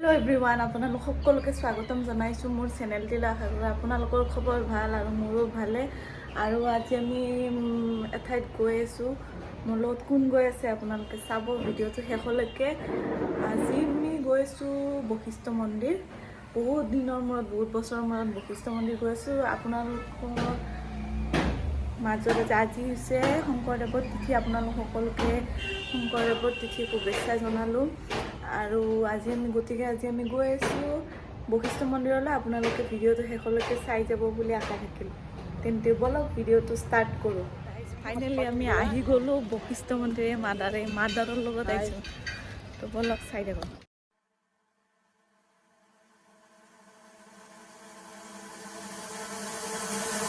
Hello' everyone, আপোনালোক সকলোকে স্বাগতম জনাইছোঁ মোৰ চেনেলটিলৈ। আশা কৰোঁ আপোনালোকৰ খবৰ ভাল আৰু মোৰো ভালে। আৰু আজি আমি এঠাইত গৈ আছোঁ। মোৰ লগত কোন গৈ আছে আপোনালোকে চাব ভিডিঅ'টো শেষলৈকে। আজি আমি গৈ আছোঁ বশিষ্ঠ মন্দিৰ। বহুত দিনৰ মূৰত, বহুত বছৰৰ মূৰত বশিষ্ঠ মন্দিৰ গৈ আছোঁ। আপোনালোকৰ মাজত আজি হৈছে শংকৰদেৱৰ তিথি। আপোনালোক সকলোকে শংকৰদেৱৰ তিথি শুভেচ্ছা জনালোঁ। আৰু আজি আমি গৈ আছোঁ বশিষ্ঠ মন্দিৰলৈ। আপোনালোকে ভিডিঅ'টো শেষলৈকে চাই যাব বুলি আশা থাকিল। তেন্তে বলক ভিডিঅ'টো ষ্টাৰ্ট কৰোঁ। ফাইনেলি আমি আহি গ'লোঁ বশিষ্ঠ মন্দিৰ। মাদাৰৰ লগত আহিছোঁ, তো বলক চাই যাব।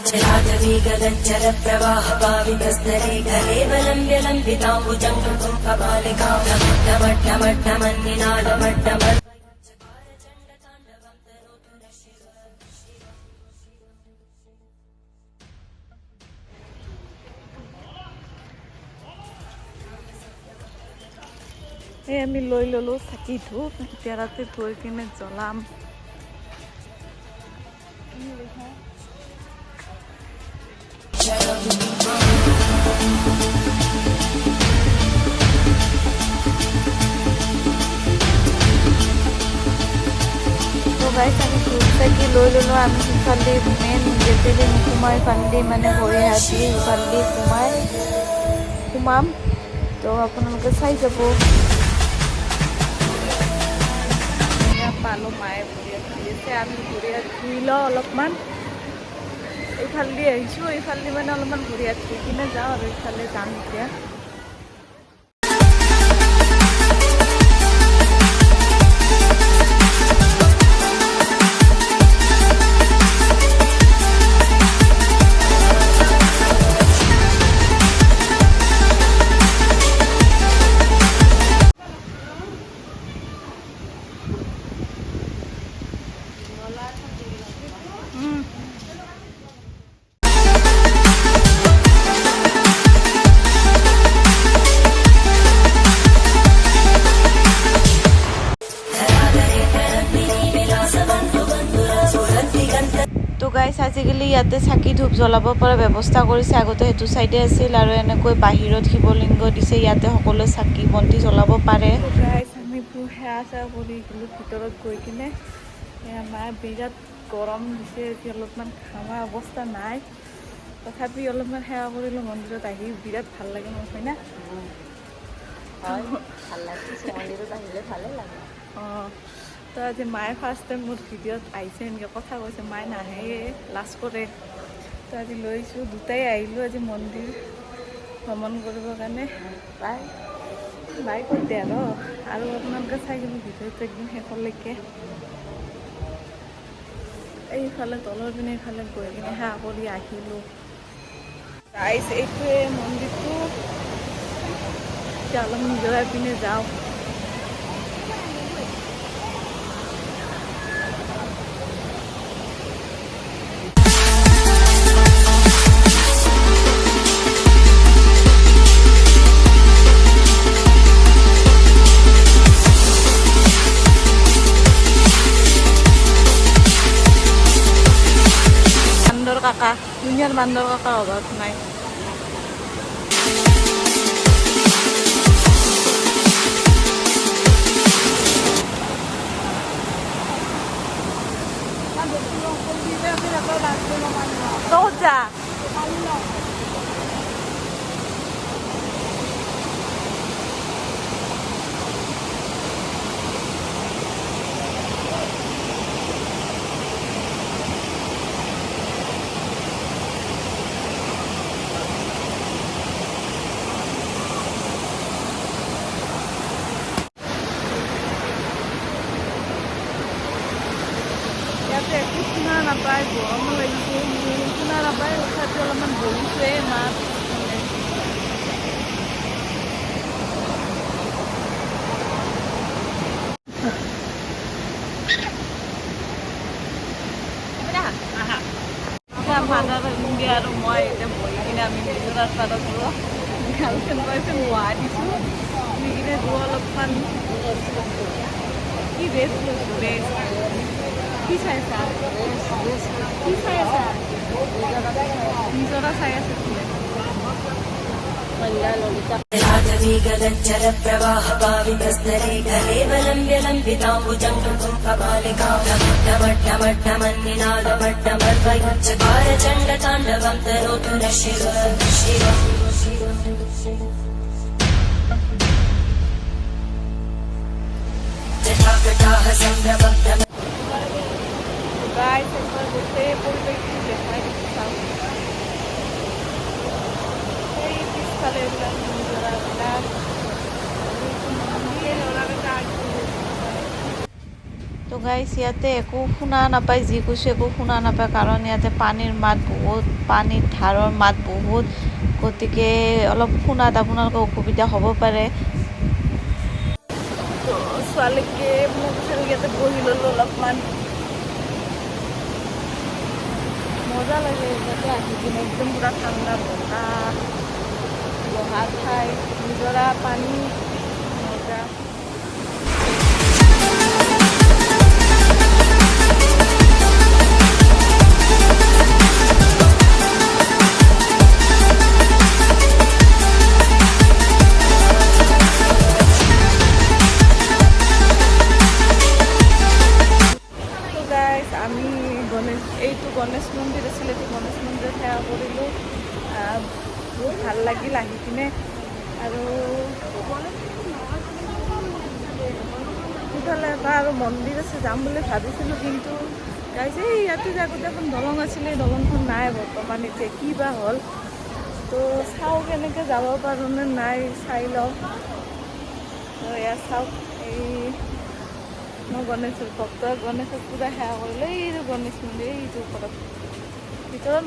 चलादवीगदज्जल प्रवाह पावितस्तरे कलेवलं व्यलम्बिताम्बुजं कृतं कपालिका डमड्डमड्डमन्निनादमड्डमड् এই আমি লৈ ল'লোঁ চাকি ধূপ। এতিয়া ৰাতি থৈ কিনে জ্বলাম। গাইছ আমি ধূপ চাকি লৈ ল'লোঁ। আমি সিফালে মেইন গেটেদি নোসোমাই ইফালেদি মানে ভৰি হাতি ইফালেদি সোমাম। তো আপোনালোকে চাই যাব। পালোঁ মায়ে ভৰি হাত ধুই আছে। আমি ভৰি হাত ধুই লওঁ অলপমান। এইফালেদি আহিছোঁ, এইফালেদি মানে অলপমান ভৰি হাত ধুই কিনে যাওঁ আৰু এইফালে যাম এতিয়া। তো গাইছ আজিকালি ইয়াতে চাকি ধূপ জ্বলাব পৰা ব্যৱস্থা কৰিছে। আগতে সেইটো চাইডে আছিল আৰু এনেকৈ বাহিৰত শিৱলিংগ দিছে। ইয়াতে সকলোৱে চাকি বন্তি জ্বলাব পাৰে। গাইছ আমি সেৱা চেৱা কৰি গ'লোঁ ভিতৰত গৈ কিনে। আমাৰ বিৰাট গৰম দিছে, এতিয়া অলপমান ঘামা অৱস্থা নাই। তথাপি অলপমান সেৱা কৰিলোঁ মন্দিৰত আহি। বিৰাট ভাল লাগে মোৰ, হয়নে? হয়, ভাল লাগিছে। মন্দিৰত আহিলে ভালে লাগে। অঁ, তো আজি মায়ে ফাৰ্ষ্ট টাইম মোৰ ভিডিঅ'ত আহিছে, এনেকৈ কথা কৈছে। মায়ে নাহে, লাজ কৰে। তো আজি লৈছোঁ, দুটাই আহিলোঁ আজি মন্দিৰ ভ্ৰমণ কৰিবৰ কাৰণে। বাই কৈ দে আৰু আপোনালোকে চাই কিনে ভিডিঅ'টো একদম শেষলৈকে। এইফালে তলৰ পিনে এইফালে গৈ কিনে সেৱা কৰি আহিলোঁ। গাইছ এইটোৱে মন্দিৰটো। এতিয়া অলপ নিজৰাই পিনে যাওঁ। কাকা দুনিয়াৰ বান্দৰ কাকাৰ অভাৱ নাই। ক'ত যা একো শুনা নাপায়, গৰমো লাগিছে। শুনা নাপায়, তথাপি অলপমান বহিছোৱে মাত। মাদাৰ লুংগি আৰু মই এতিয়া বহি কিনে আমি নিজৰ পাৰত গাৰ্লফ্ৰেণ্ড বয়ফ্ৰেণ্ড বহা দিছোঁ। আমি কিনে অলপমান কি বেজ লৈছোঁ বেজ কি চাই আছা কি চাই আছা নিজৰা চাই আছে राजवीगदज्जल प्रवाह पावितस्तरे कलेवलम्ब्य लम्बिताम्बुजं कमालिका डमड्डमड्डमन्निनादमड्डमर्वयुच्चकार चण्डताण्डवं तनोतु न शिव शिव जटाकटाः सम्भ्रमं গাইছ একবাৰ গোটেই পৰিৱেশটো দেখাই দিছোঁ এই পিছফালে এইবিলাক নিজৰাবিলাক তো গাইছ ইয়াতে একো শুনা নাপায় যি কৈছোঁ একো শুনা নাপায় কাৰণ ইয়াতে পানীৰ মাত বহুত পানীৰ ধাৰৰ মাত বহুত গতিকে অলপ শুনাত আপোনালোকৰ অসুবিধা হ'ব পাৰে তো ছোৱালীকে মোক ইয়াতে বহি ল'লোঁ অলপমান মজা লাগে ইয়াতে আহি কিনে একদম পুৰা ঠাণ্ডা বতাহ বহা ঠাই নিজৰা পানী মজা আমি এইটো গণেশ মন্দিৰ আছিলে এইটো গণেশ মন্দিৰত সেৱা কৰিলোঁ বহুত ভাল লাগিল আহি কিনে আৰু সিফালে এটা আৰু মন্দিৰ আছে যাম বুলি ভাবিছিলোঁ কিন্তু গাইছে ইয়াতে যে আগতে এখন দলং আছিলে দলংখন নাই বৰ্তমান এতিয়া কি বা হ'ল তো চাওঁ কেনেকৈ যাব পাৰোঁ নে নাই চাই লওঁ তো এয়া চাওক এই মই গণেশৰ ভক্ত গণেশক পূৰা সেৱা কৰিলোঁ এইটো গণেশ মন্দিৰ এইটো ওপৰত ভিতৰত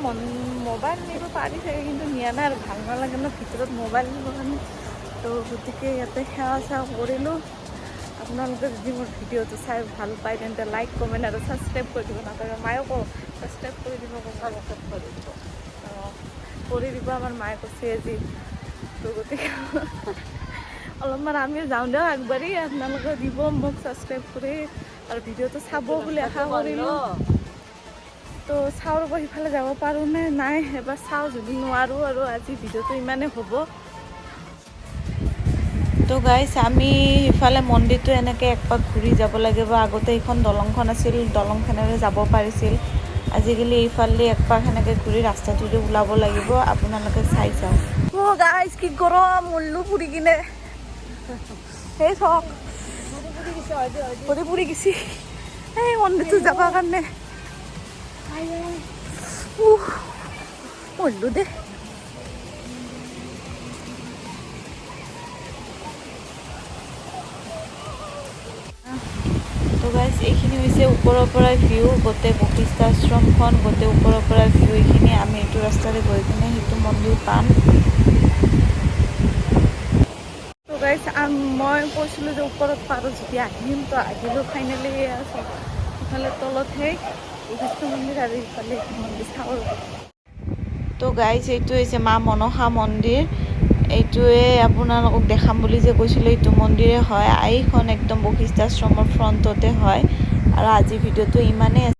মোবাইল নিব পাৰি থাকে কিন্তু নিয়া নাই আৰু ভাল নালাগে ন ভিতৰত মোবাইল নিবৰ কাৰণে তো গতিকে ইয়াতে সেৱা চেৱা কৰিলোঁ আপোনালোকে যদি মোৰ ভিডিঅ'টো চাই ভাল পায় তেন্তে লাইক কমেণ্ট আৰু ছাবস্ক্ৰাইব কৰি দিব নাপায় মায়েও কওঁ ছাবস্ক্ৰাইব কৰি দিব ছাবস্ক্ৰাইব কৰি দিব কৰি দিব আমাৰ মায়ে কৈছে আজি তো গতিকে অলপমান আমিও যাওঁ দিয়ক আগবাঢ়ি আপোনালোকে দিব মোক ছাবস্ক্ৰাইব কৰি আৰু ভিডিঅ'টো চাব বুলি আশা কৰিলোঁ তো চাওঁ ৰ'ব সিফালে যাব পাৰোঁ নে নাই এবাৰ চাওঁ যদি নোৱাৰোঁ আৰু আজি ভিডিঅ'টো ইমানেই হ'ব তো গাইছ আমি ইফালে মন্দিৰটো এনেকৈ একপাক ঘূৰি যাব লাগিব আগতে এইখন দলংখন আছিল দলংখনেৰে যাব পাৰিছিল আজিকালি এইফালে একপাক সেনেকৈ ঘূৰি ৰাস্তাটোৰে ওলাব লাগিব আপোনালোকে চাই যাওক অ' গাইছ কি গৰম মল্লু ফুৰি কিনে সেই চাওক পুৰি গেছি এই মন্দিৰটো যাবৰ কাৰণে মল্লু দে তো গাইছ এইখিনি হৈছে ওপৰৰ পৰাই ভিউ গোটেই বশিষ্ঠ আশ্ৰমখন গোটেই ওপৰৰ পৰাই ভিউ এইখিনি আমি এইটো ৰাস্তাৰে গৈ কিনে সেইটো মন্দিৰ পাম তো গাইছ মই কৈছিলোঁ যে ওপৰত পাৰোঁ যদি আহিম তো আহিলোঁ ফাইনেলি ইফালে তলত সেই বশিষ্ঠ মন্দিৰ আৰু ইফালে মন্দিৰ চাওঁ তো গাইছ এইটো হৈছে মা মনসা মন্দিৰ এইটোৱে আপোনালোকক দেখাম বুলি যে কৈছিলোঁ এইটো মন্দিৰে হয় এইখন একদম বশিষ্ঠ আশ্ৰমৰ ফ্ৰণ্টতে হয় আৰু আজি ভিডিঅ'টো ইমানেই